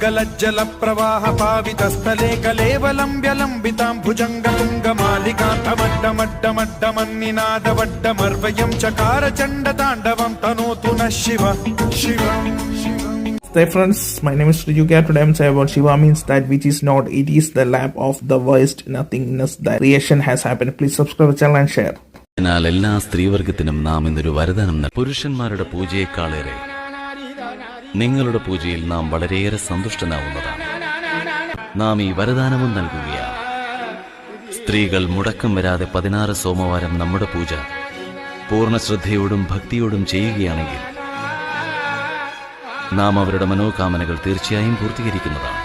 गलज्जल प्रवाह पावितस्थले कलेवलम्ब्यलम्बितां भुजङ्गतुङ्गमालिकान्तमड्डमड्डमड्डमन्निनादवड्डमर्वयं चकार चण्डताण्डवं तनोतु नः शिव शिवम्. Hey friends, my name is Riju. Today I'm saying about Shiva means that which is not, it is the lab of the worst nothingness that creation has happened. Please subscribe the channel and share. എന്നാൽ എല്ലാ സ്ത്രീവർഗത്തിനും നാം ഇന്നൊരു വരദാനം പുരുഷന്മാരുടെ പൂജയെക്കാളേറെ നിങ്ങളുടെ പൂജയിൽ നാം വളരെയേറെ സന്തുഷ്ടനാവുന്നതാണ്. നാം ഈ വരദാനവും നൽകുകയാണ്. സ്ത്രീകൾ മുടക്കം വരാതെ 16 സോമവാരം നമ്മുടെ പൂജ പൂർണ്ണ ശ്രദ്ധയോടും ഭക്തിയോടും ചെയ്യുകയാണെങ്കിൽ നാം അവരുടെ മനോകാമനകൾ തീർച്ചയായും പൂർത്തീകരിക്കുന്നതാണ്.